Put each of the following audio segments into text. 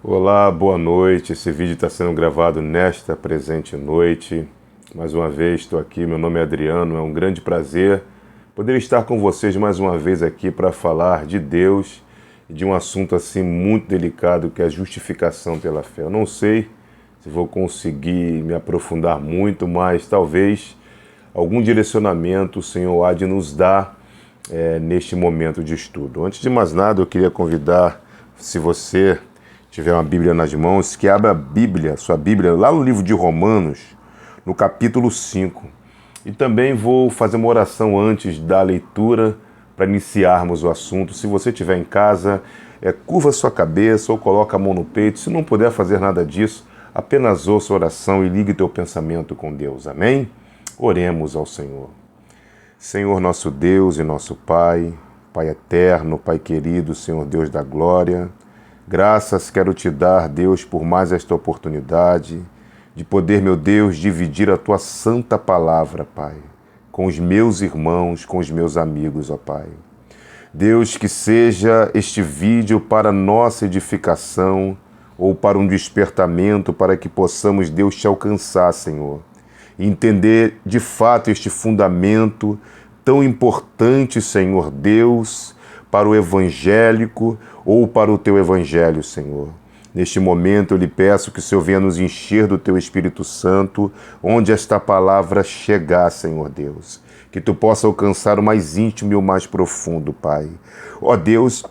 Olá, boa noite. Esse vídeo está sendo gravado nesta presente noite. Mais uma vez estou aqui, meu nome é Adriano, é um grande prazer poder estar com vocês mais uma vez aqui para falar de Deus e de um assunto assim muito delicado que é a justificação pela fé. Eu não sei se vou conseguir me aprofundar muito, mas talvez algum direcionamento o Senhor há de nos dar neste momento de estudo. Antes de mais nada, eu queria convidar, se você tiver uma Bíblia nas mãos, que abra a Bíblia, sua Bíblia, lá no livro de Romanos, no capítulo 5. E também vou fazer uma oração antes da leitura para iniciarmos o assunto. Se você estiver em casa, curva sua cabeça ou coloca a mão no peito. Se não puder fazer nada disso, apenas ouça a oração e ligue teu pensamento com Deus. Amém? Oremos ao Senhor. Senhor nosso Deus e nosso Pai, Pai eterno, Pai querido, Senhor Deus da glória, graças quero te dar, Deus, por mais esta oportunidade de poder, meu Deus, dividir a tua santa palavra, Pai, com os meus irmãos, com os meus amigos, ó Pai. Deus, que seja este vídeo para nossa edificação ou para um despertamento, para que possamos, Deus, te alcançar, Senhor, e entender de fato este fundamento tão importante, Senhor Deus, para o evangélico ou para o teu evangelho, Senhor. Neste momento eu lhe peço que o Senhor venha nos encher do teu Espírito Santo, onde esta palavra chegar, Senhor Deus. Que tu possa alcançar o mais íntimo e o mais profundo, Pai. Ó Deus,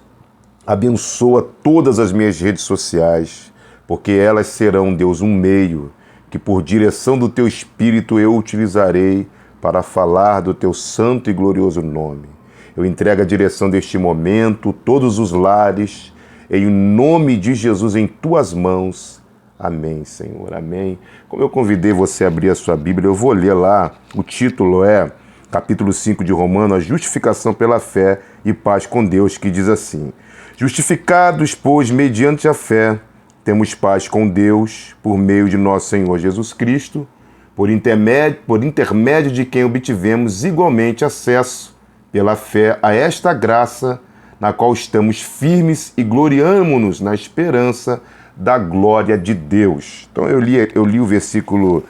abençoa todas as minhas redes sociais, porque elas serão, Deus, um meio que por direção do teu Espírito eu utilizarei para falar do teu santo e glorioso nome. Eu entrego a direção deste momento, todos os lares, em nome de Jesus, em tuas mãos. Amém, Senhor, amém. Como eu convidei você a abrir a sua Bíblia, eu vou ler lá, o título é capítulo 5 de Romanos, a justificação pela fé e paz com Deus, que diz assim: justificados, pois, mediante a fé, temos paz com Deus, por meio de nosso Senhor Jesus Cristo, por intermédio de quem obtivemos igualmente acesso pela fé a esta graça, na qual estamos firmes e gloriamo-nos na esperança da glória de Deus. Então eu li o versículo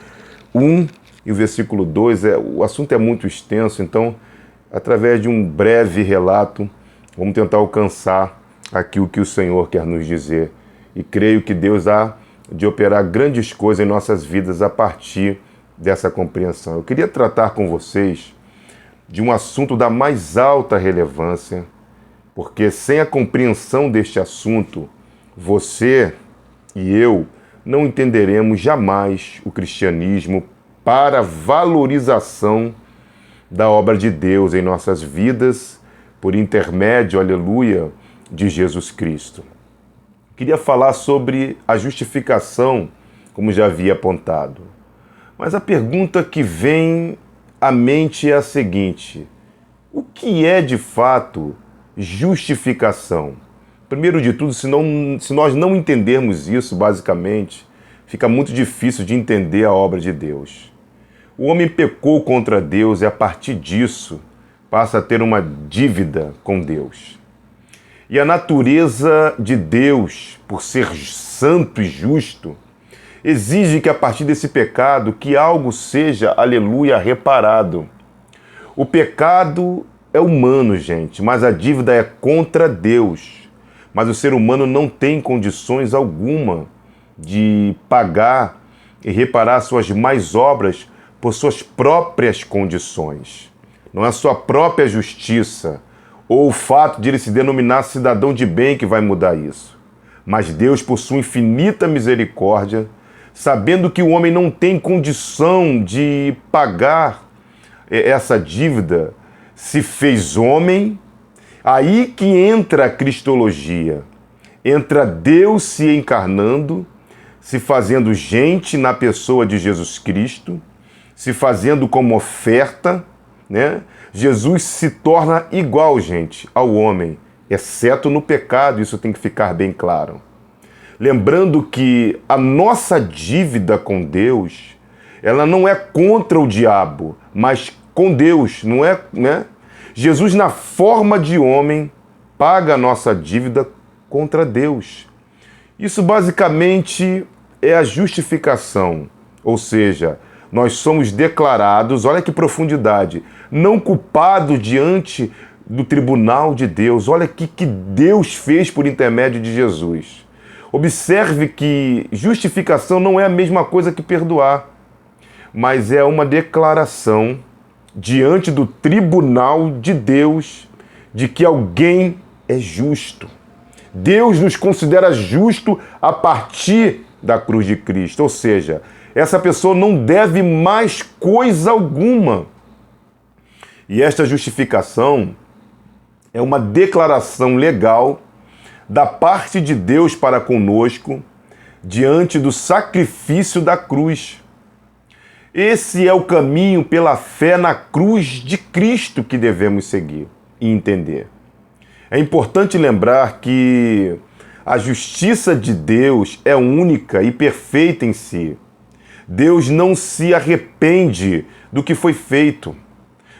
1 e o versículo 2, o assunto é muito extenso, então, através de um breve relato, vamos tentar alcançar aqui o que o Senhor quer nos dizer. E creio que Deus há de operar grandes coisas em nossas vidas a partir dessa compreensão. Eu queria tratar com vocês de um assunto da mais alta relevância, porque sem a compreensão deste assunto, você e eu não entenderemos jamais o cristianismo para a valorização da obra de Deus em nossas vidas, por intermédio, aleluia, de Jesus Cristo. Queria falar sobre a justificação, como já havia apontado. Mas a pergunta que vem à mente é a seguinte: o que é de fato justificação? Primeiro de tudo, se nós não entendermos isso, basicamente, fica muito difícil de entender a obra de Deus. O homem pecou contra Deus e a partir disso passa a ter uma dívida com Deus. E a natureza de Deus, por ser santo e justo, exige que a partir desse pecado que algo seja, aleluia, reparado. O pecado é humano, gente, mas a dívida é contra Deus. Mas o ser humano não tem condições alguma de pagar e reparar suas más obras por suas próprias condições. Não é a sua própria justiça ou o fato de ele se denominar cidadão de bem que vai mudar isso. Mas Deus, por sua infinita misericórdia, sabendo que o homem não tem condição de pagar essa dívida, se fez homem. Aí que entra a cristologia. Entra Deus se encarnando, se fazendo gente na pessoa de Jesus Cristo, se fazendo como oferta, né? Jesus se torna igual, gente, ao homem, exceto no pecado, isso tem que ficar bem claro. Lembrando que a nossa dívida com Deus, ela não é contra o diabo, mas com Deus, não é, né? Jesus, na forma de homem, paga a nossa dívida contra Deus. Isso basicamente é a justificação, ou seja, nós somos declarados, olha que profundidade, não culpados diante do tribunal de Deus. Olha o que Deus fez por intermédio de Jesus. Observe que justificação não é a mesma coisa que perdoar, mas é uma declaração diante do tribunal de Deus de que alguém é justo. Deus nos considera justo a partir da cruz de Cristo, ou seja, essa pessoa não deve mais coisa alguma. E esta justificação é uma declaração legal da parte de Deus para conosco diante do sacrifício da cruz. Esse é o caminho pela fé na cruz de Cristo que devemos seguir e entender. É importante lembrar que a justiça de Deus é única e perfeita em si. Deus não se arrepende do que foi feito.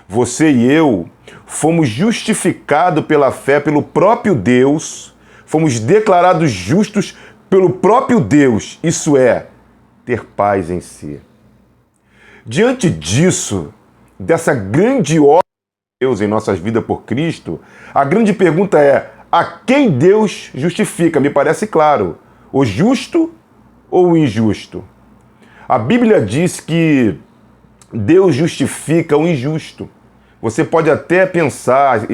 Você e eu fomos justificados pela fé pelo próprio Deus, fomos declarados justos pelo próprio Deus, isso é, ter paz em si. Diante disso, dessa grande obra de Deus em nossas vidas por Cristo, a grande pergunta é: a quem Deus justifica? Me parece claro, o justo ou o injusto? A Bíblia diz que Deus justifica o injusto. Você pode até pensar,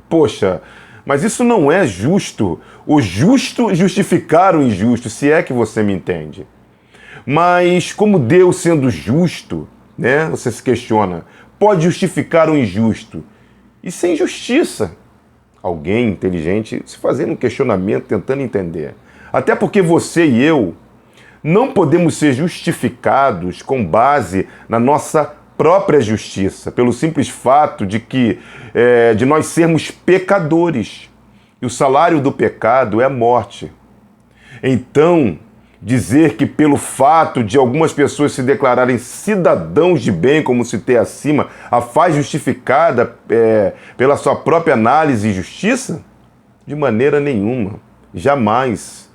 poxa, mas isso não é justo. O justo justificar o injusto, se é que você me entende. Mas como Deus sendo justo, né, você se questiona, pode justificar o injusto? E sem justiça? Alguém inteligente se fazendo um questionamento, tentando entender. Até porque você e eu não podemos ser justificados com base na nossa própria justiça, pelo simples fato de nós sermos pecadores. E o salário do pecado é a morte. Então, dizer que pelo fato de algumas pessoas se declararem cidadãos de bem, como citei acima, a faz justificada pela sua própria análise e justiça? De maneira nenhuma. Jamais.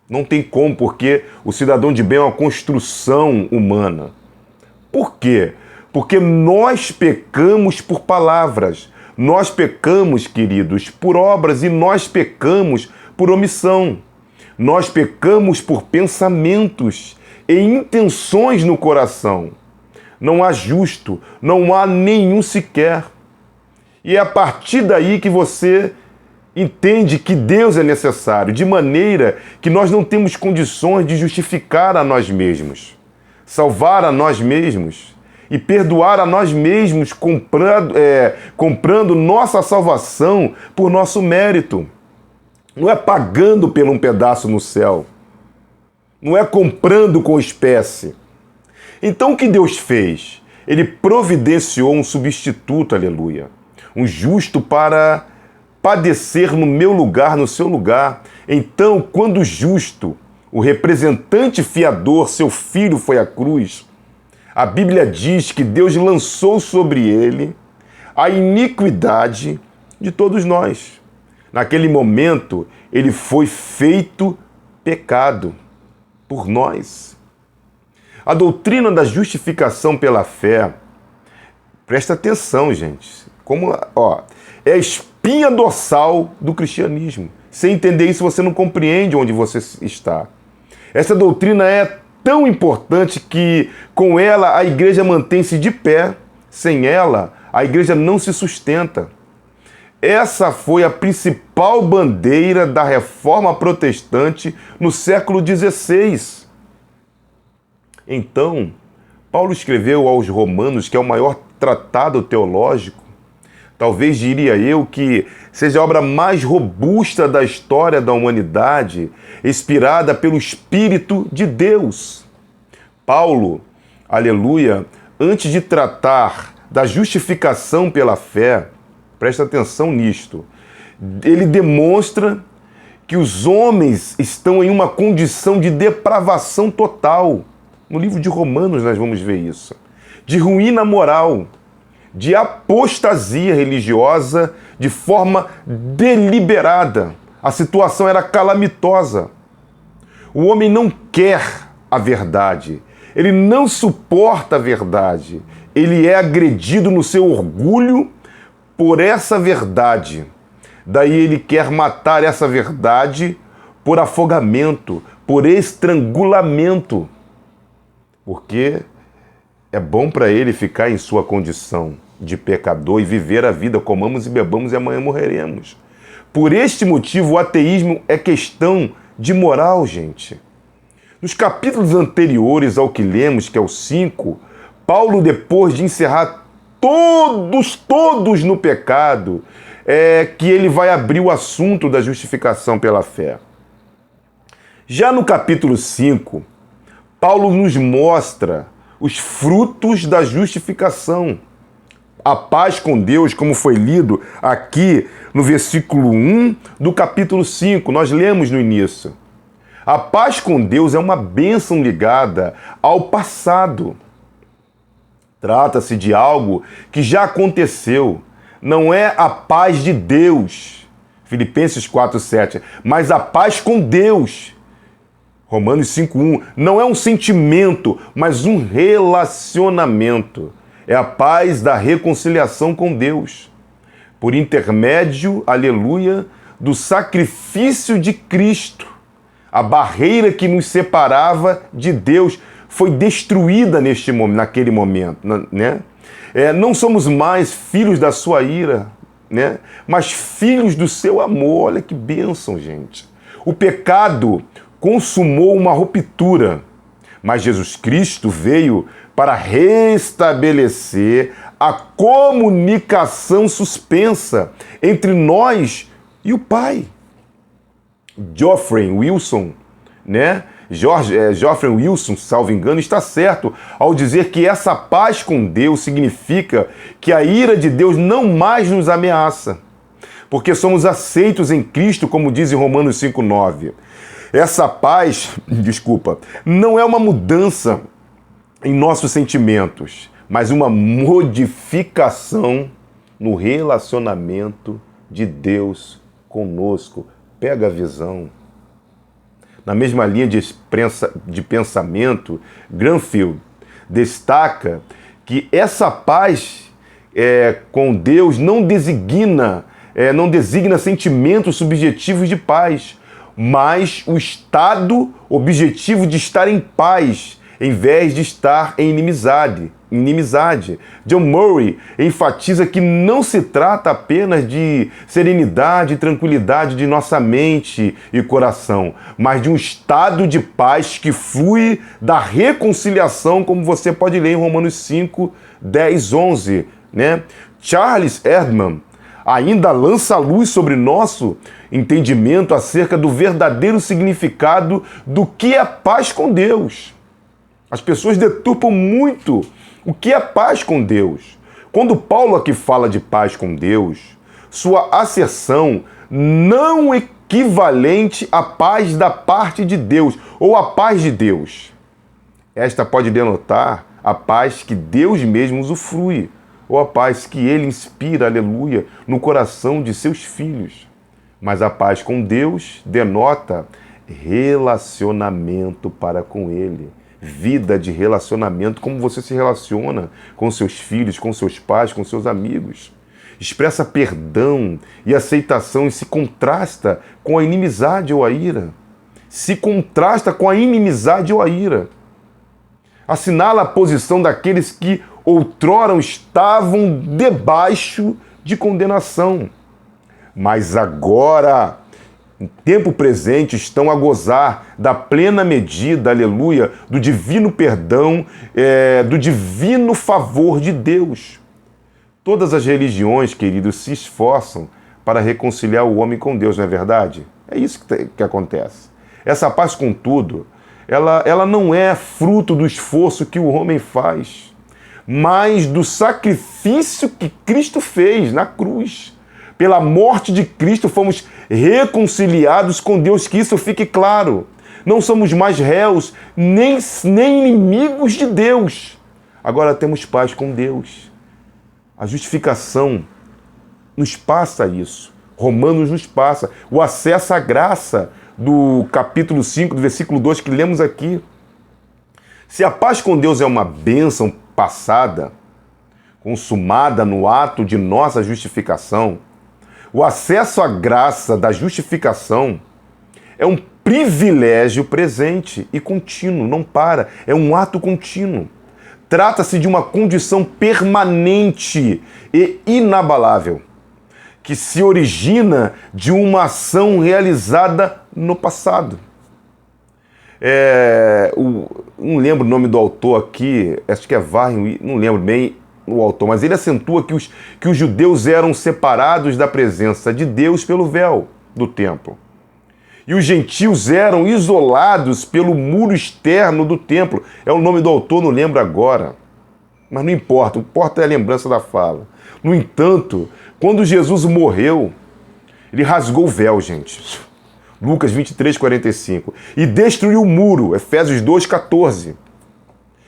Não tem como, porque o cidadão de bem é uma construção humana. Por quê? Porque nós pecamos por palavras, nós pecamos, queridos, por obras e nós pecamos por omissão. Nós pecamos por pensamentos e intenções no coração. Não há justo, não há nenhum sequer. E é a partir daí que você entende que Deus é necessário, de maneira que nós não temos condições de justificar a nós mesmos, salvar a nós mesmos e perdoar a nós mesmos comprando nossa salvação por nosso mérito. Não é pagando por um pedaço no céu. Não é comprando com espécie. Então o que Deus fez? Ele providenciou um substituto, aleluia. Um justo para padecer no meu lugar, no seu lugar. Então, quando o justo, o representante fiador, seu filho foi à cruz, a Bíblia diz que Deus lançou sobre ele a iniquidade de todos nós. Naquele momento, ele foi feito pecado por nós. A doutrina da justificação pela fé, presta atenção, gente, é a espinha dorsal do cristianismo. Sem entender isso, você não compreende onde você está. Essa doutrina é tão importante que, com ela, a igreja mantém-se de pé. Sem ela, a igreja não se sustenta. Essa foi a principal bandeira da reforma protestante no século XVI. Então, Paulo escreveu aos Romanos, que é o maior tratado teológico, talvez diria eu que seja a obra mais robusta da história da humanidade, inspirada pelo Espírito de Deus. Paulo, aleluia, antes de tratar da justificação pela fé, presta atenção nisto, ele demonstra que os homens estão em uma condição de depravação total. No livro de Romanos nós vamos ver isso. De ruína moral, de apostasia religiosa de forma deliberada. A situação era calamitosa. O homem não quer a verdade, ele não suporta a verdade, ele é agredido no seu orgulho por essa verdade. Daí ele quer matar essa verdade por afogamento, por estrangulamento, porque é bom para ele ficar em sua condição de pecador e viver a vida, comamos e bebamos e amanhã morreremos. Por este motivo, o ateísmo é questão de moral, gente. Nos capítulos anteriores ao que lemos, que é o 5, Paulo, depois de encerrar todos no pecado, que ele vai abrir o assunto da justificação pela fé. Já no capítulo 5, Paulo nos mostra os frutos da justificação. A paz com Deus, como foi lido aqui no versículo 1 do capítulo 5, nós lemos no início. A paz com Deus é uma bênção ligada ao passado. Trata-se de algo que já aconteceu. Não é a paz de Deus, Filipenses 4:7, mas a paz com Deus, Romanos 5:1. Não é um sentimento, mas um relacionamento. É a paz da reconciliação com Deus, por intermédio, aleluia, do sacrifício de Cristo. A barreira que nos separava de Deus foi destruída naquele momento, né? Não somos mais filhos da sua ira, né? Mas filhos do seu amor. Olha que bênção, gente. O pecado consumou uma ruptura, mas Jesus Cristo veio para restabelecer a comunicação suspensa entre nós e o Pai. Geoffrey Wilson, né? Geoffrey Wilson, salvo engano, está certo ao dizer que essa paz com Deus significa que a ira de Deus não mais nos ameaça, porque somos aceitos em Cristo, como diz em Romanos 5:9. Essa paz, não é uma mudança em nossos sentimentos, mas uma modificação no relacionamento de Deus conosco. Pega a visão. Na mesma linha de pensamento, Granfield destaca que essa paz com Deus não designa sentimentos subjetivos de paz, mas o estado objetivo de estar em paz, em vez de estar em inimizade. John Murray enfatiza que não se trata apenas de serenidade e tranquilidade de nossa mente e coração, mas de um estado de paz que flui da reconciliação, como você pode ler em Romanos 5, 10, 11. Né? Charles Erdman ainda lança luz sobre nosso entendimento acerca do verdadeiro significado do que é paz com Deus. As pessoas deturpam muito o que é paz com Deus. Quando Paulo aqui fala de paz com Deus, sua asserção não equivalente à paz da parte de Deus ou à paz de Deus. Esta pode denotar a paz que Deus mesmo usufrui, ou a paz que ele inspira, aleluia, no coração de seus filhos. Mas a paz com Deus denota relacionamento para com ele. Vida de relacionamento, como você se relaciona com seus filhos, com seus pais, com seus amigos. Expressa perdão e aceitação e se contrasta com a inimizade ou a ira. Se contrasta com a inimizade ou a ira. Assinala a posição daqueles que outrora estavam debaixo de condenação, mas agora, em tempo presente, estão a gozar da plena medida, aleluia, do divino perdão, do divino favor de Deus. Todas as religiões, queridos, se esforçam para reconciliar o homem com Deus, não é verdade? É isso que acontece. Essa paz, contudo, ela não é fruto do esforço que o homem faz, mas do sacrifício que Cristo fez na cruz. Pela morte de Cristo fomos reconciliados com Deus, que isso fique claro. Não somos mais réus, nem inimigos de Deus. Agora temos paz com Deus. A justificação nos passa isso. Romanos nos passa o acesso à graça do capítulo 5, do versículo 2 que lemos aqui. Se a paz com Deus é uma bênção passada, consumada no ato de nossa justificação, o acesso à graça da justificação é um privilégio presente e contínuo, não para, é um ato contínuo. Trata-se de uma condição permanente e inabalável, que se origina de uma ação realizada no passado. Não lembro o nome do autor aqui, acho que é Varney, não lembro bem o autor, mas ele acentua que os judeus eram separados da presença de Deus pelo véu do templo. E os gentios eram isolados pelo muro externo do templo. É o nome do autor, não lembro agora. Mas não importa, o que importa é a lembrança da fala. No entanto, quando Jesus morreu, ele rasgou o véu, gente. Lucas 23, 45. E destruiu o muro, Efésios 2, 14.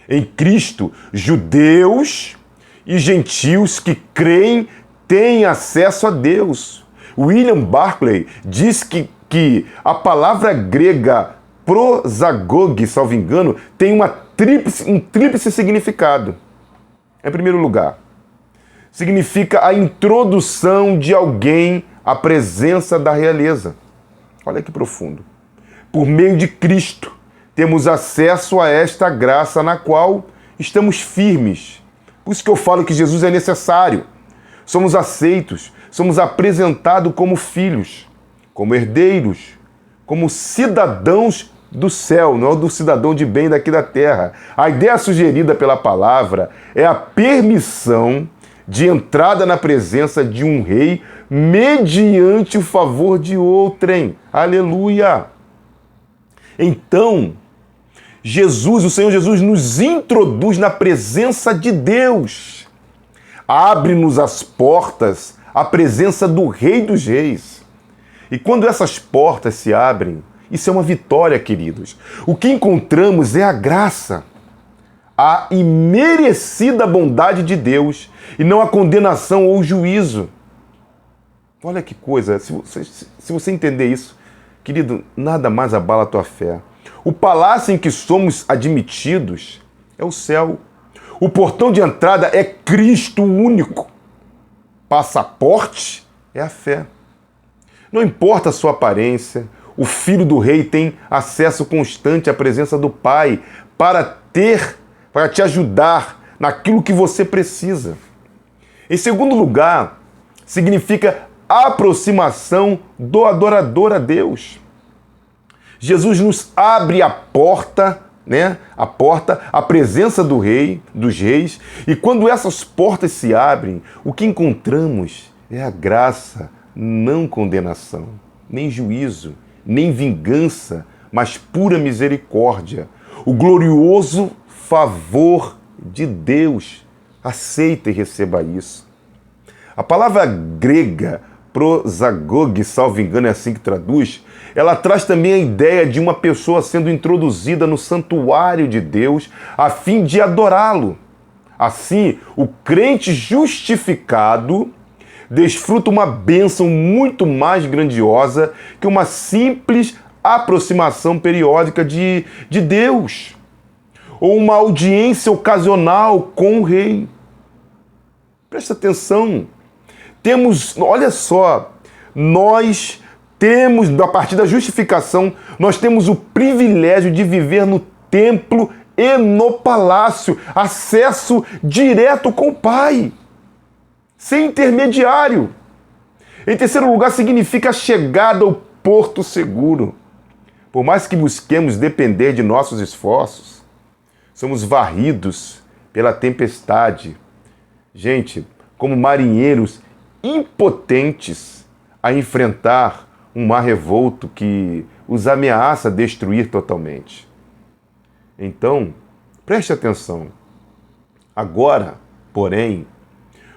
Em Cristo, judeus e gentios que creem têm acesso a Deus. William Barclay diz que a palavra grega prosagog, salvo engano, tem um tríplice significado. Em primeiro lugar, significa a introdução de alguém à presença da realeza. Olha que profundo. Por meio de Cristo, temos acesso a esta graça na qual estamos firmes. Por isso que eu falo que Jesus é necessário. Somos aceitos, somos apresentados como filhos, como herdeiros, como cidadãos do céu, não do cidadão de bem daqui da terra. A ideia sugerida pela palavra é a permissão de entrada na presença de um rei mediante o favor de outrem. Aleluia! Então, o Senhor Jesus nos introduz na presença de Deus. Abre-nos as portas à presença do Rei dos Reis. E quando essas portas se abrem, isso é uma vitória, queridos. O que encontramos é a graça, a imerecida bondade de Deus e não a condenação ou o juízo. Olha que coisa, se você entender isso, querido, nada mais abala a tua fé. O palácio em que somos admitidos é o céu. O portão de entrada é Cristo único. Passaporte é a fé. Não importa a sua aparência, o filho do rei tem acesso constante à presença do Pai para te ajudar naquilo que você precisa. Em segundo lugar, significa aproximação do adorador a Deus. Jesus nos abre a porta, a presença do Rei, dos reis, e quando essas portas se abrem, o que encontramos é a graça, não condenação, nem juízo, nem vingança, mas pura misericórdia. O glorioso favor de Deus. Aceita e receba isso. A palavra grega, prosagog, salvo engano, é assim que traduz, ela traz também a ideia de uma pessoa sendo introduzida no santuário de Deus a fim de adorá-lo. Assim, o crente justificado desfruta uma bênção muito mais grandiosa que uma simples aproximação periódica de Deus, ou uma audiência ocasional com o rei. Presta atenção. Olha só, nós temos, a partir da justificação, nós temos o privilégio de viver no templo e no palácio, acesso direto com o Pai, sem intermediário. Em terceiro lugar, significa a chegada ao porto seguro. Por mais que busquemos depender de nossos esforços, somos varridos pela tempestade. Gente, como marinheiros impotentes a enfrentar um mar revolto que os ameaça destruir totalmente. Então, preste atenção. Agora, porém,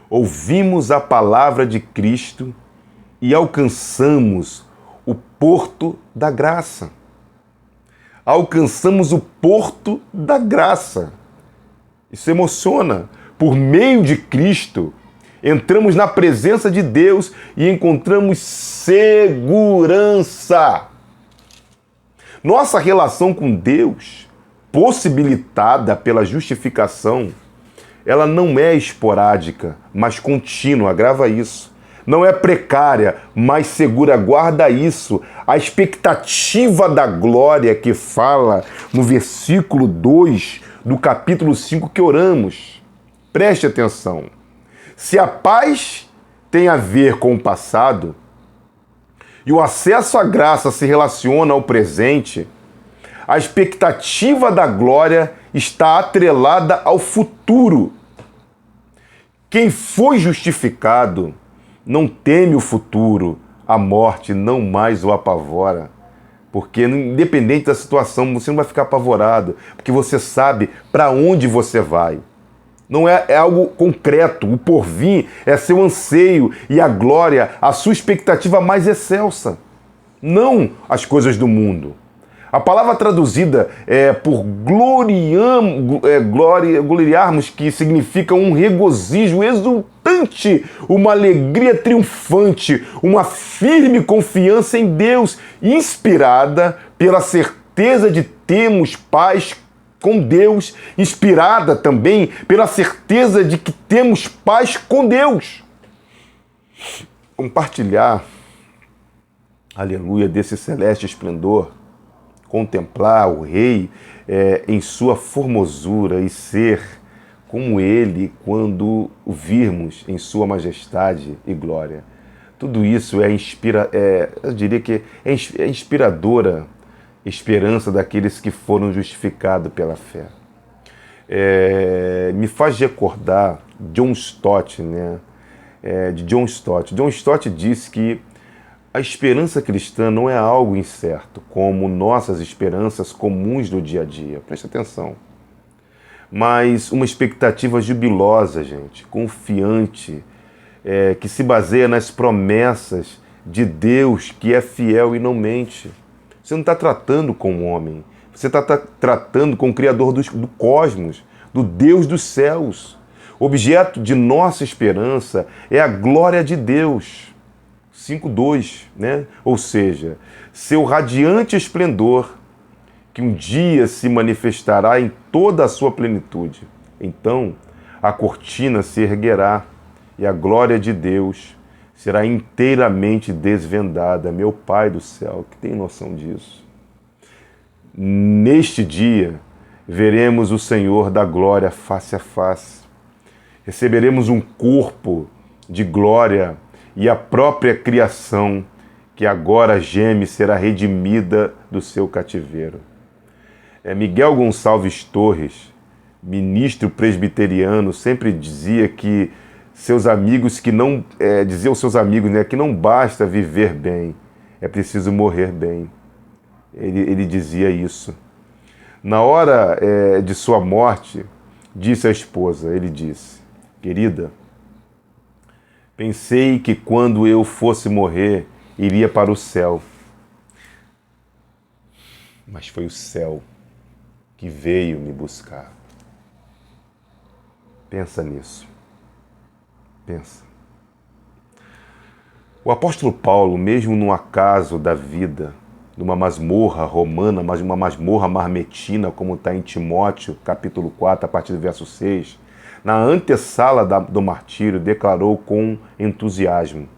ouvimos a palavra de Cristo e alcançamos o porto da graça. Alcançamos o porto da graça. Isso emociona. Por meio de Cristo, entramos na presença de Deus e encontramos segurança. Nossa relação com Deus, possibilitada pela justificação, ela não é esporádica, mas contínua, grava isso. Não é precária, mas segura, guarda isso. A expectativa da glória que fala no versículo 2 do capítulo 5 que oramos. Preste atenção. Se a paz tem a ver com o passado e o acesso à graça se relaciona ao presente, a expectativa da glória está atrelada ao futuro. Quem foi justificado não teme o futuro, a morte não mais o apavora. Porque, independente da situação, você não vai ficar apavorado, porque você sabe para onde você vai. Não é algo concreto, o porvir é seu anseio e a glória, a sua expectativa mais excelsa. Não as coisas do mundo. A palavra traduzida por gloriarmos, que significa um regozijo exultante, uma alegria triunfante, uma firme confiança em Deus, inspirada pela certeza de termos paz com Deus, inspirada também pela certeza de que temos paz com Deus. Compartilhar, aleluia, desse celeste esplendor, contemplar o Rei em sua formosura e ser como Ele quando o virmos em sua majestade e glória. Tudo isso eu diria que é inspiradora esperança daqueles que foram justificados pela fé. Me faz recordar John Stott, né? De John Stott. John Stott disse que a esperança cristã não é algo incerto, como nossas esperanças comuns do dia a dia. Preste atenção. Mas uma expectativa jubilosa, gente, confiante, que se baseia nas promessas de Deus, que é fiel e não mente. Você não está tratando com o homem, você está tratando com o Criador do cosmos, do Deus dos céus. O objeto de nossa esperança é a glória de Deus. 5:2, né? Ou seja, seu radiante esplendor, que um dia se manifestará em toda a sua plenitude. Então, a cortina se erguerá e a glória de Deus será inteiramente desvendada. Meu Pai do céu, que tem noção disso. Neste dia, veremos o Senhor da glória face a face. Receberemos um corpo de glória e a própria criação, que agora geme, será redimida do seu cativeiro. Miguel Gonçalves Torres, ministro presbiteriano, sempre dizia que seus amigos dizia aos seus amigos, né, que não basta viver bem, é preciso morrer bem. Ele dizia isso. Na hora de sua morte, disse à esposa, ele disse: querida, pensei que quando eu fosse morrer, iria para o céu. Mas foi o céu que veio me buscar. Pensa nisso. Pensa. O apóstolo Paulo, mesmo no acaso da vida, numa masmorra romana, mas uma masmorra marmetina, como está em Timóteo, capítulo 4, a partir do verso 6, na antessala do martírio, declarou com entusiasmo: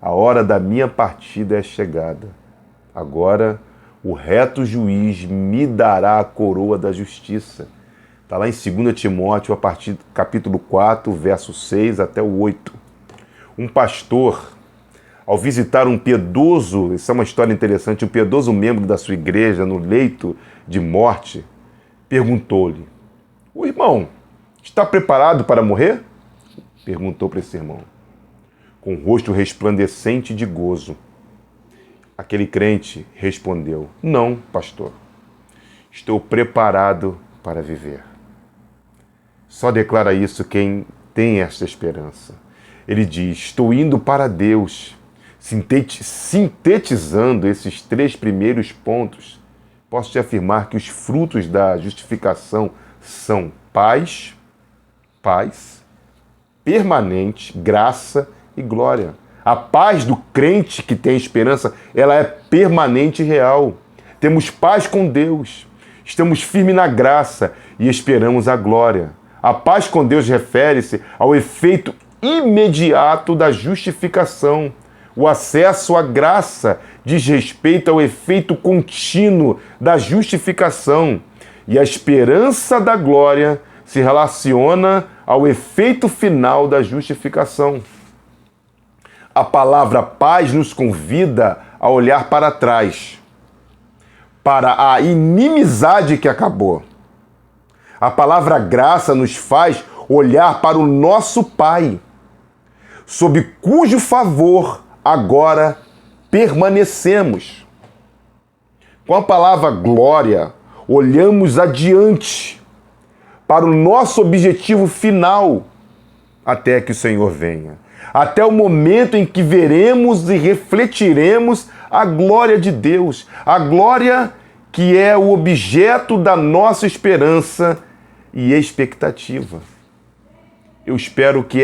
a hora da minha partida é chegada. Agora o reto juiz me dará a coroa da justiça. Está lá em 2 Timóteo, a partir do capítulo 4, verso 6 até o 8. Um pastor, ao visitar um piedoso, isso é uma história interessante, um piedoso membro da sua igreja no leito de morte, perguntou-lhe: o irmão está preparado para morrer? Perguntou para esse irmão, com o rosto resplandecente de gozo. Aquele crente respondeu: não, pastor, estou preparado para viver. Só declara isso quem tem esta esperança. Ele diz: estou indo para Deus. Sintetizando esses 3 primeiros pontos, posso te afirmar que os frutos da justificação são paz, permanente, graça e glória. A paz do crente que tem esperança, ela é permanente e real. temos paz com Deus, estamos firmes na graça e esperamos a glória. A paz com Deus refere-se ao efeito imediato da justificação. O acesso à graça diz respeito ao efeito contínuo da justificação. E a esperança da glória se relaciona ao efeito final da justificação. A palavra paz nos convida a olhar para trás, para a inimizade que acabou. A palavra graça nos faz olhar para o nosso Pai, sob cujo favor agora permanecemos. Com a palavra glória, olhamos adiante para o nosso objetivo final, até que o Senhor venha. Até o momento em que veremos e refletiremos a glória de Deus, a glória que é o objeto da nossa esperança e expectativa. Eu espero que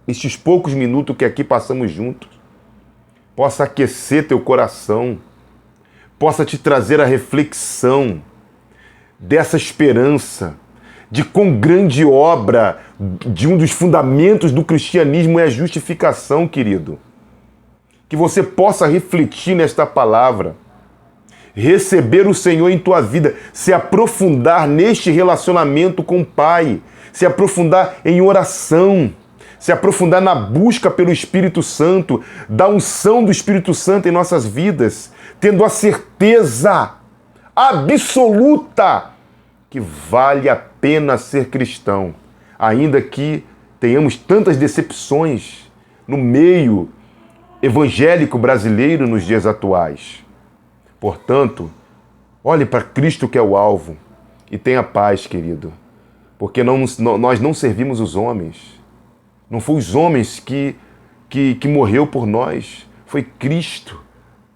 estes poucos minutos que aqui passamos juntos possa aquecer teu coração, possa te trazer a reflexão dessa esperança, de quão grande obra de um dos fundamentos do cristianismo é a justificação, querido. Que você possa refletir nesta palavra, receber o Senhor em tua vida, se aprofundar neste relacionamento com o Pai, se aprofundar em oração, se aprofundar na busca pelo Espírito Santo, da unção do Espírito Santo em nossas vidas, tendo a certeza absoluta que vale a pena ser cristão, ainda que tenhamos tantas decepções no meio evangélico brasileiro nos dias atuais. Portanto, olhe para Cristo que é o alvo e tenha paz, querido, porque nós não servimos os homens. Não foi os homens que morreu por nós, foi Cristo.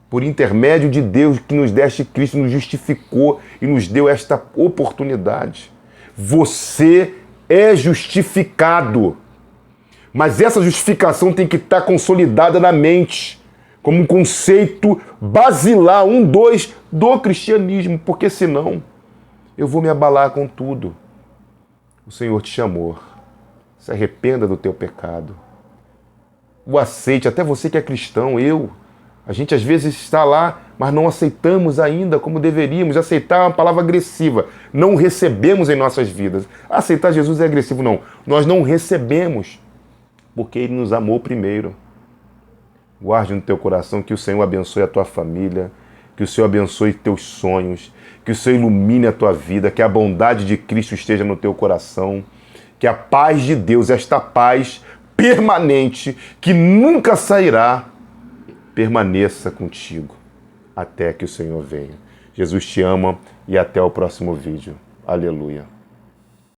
Por intermédio de Deus que nos deste Cristo, nos justificou e nos deu esta oportunidade. Você é justificado, mas essa justificação tem que estar consolidada na mente, como um conceito basilar, 2 do cristianismo, porque senão eu vou me abalar com tudo. O Senhor te chamou, se arrependa do teu pecado, o aceite, até você que é cristão, a gente às vezes está lá, mas não aceitamos ainda como deveríamos. Aceitar é uma palavra agressiva, não recebemos em nossas vidas. Aceitar Jesus é agressivo, não, nós não recebemos, porque Ele nos amou primeiro. Guarde no teu coração, que o Senhor abençoe a tua família, que o Senhor abençoe teus sonhos, que o Senhor ilumine a tua vida, que a bondade de Cristo esteja no teu coração, que a paz de Deus, esta paz permanente, que nunca sairá, permaneça contigo até que o Senhor venha. Jesus te ama e até o próximo vídeo. Aleluia.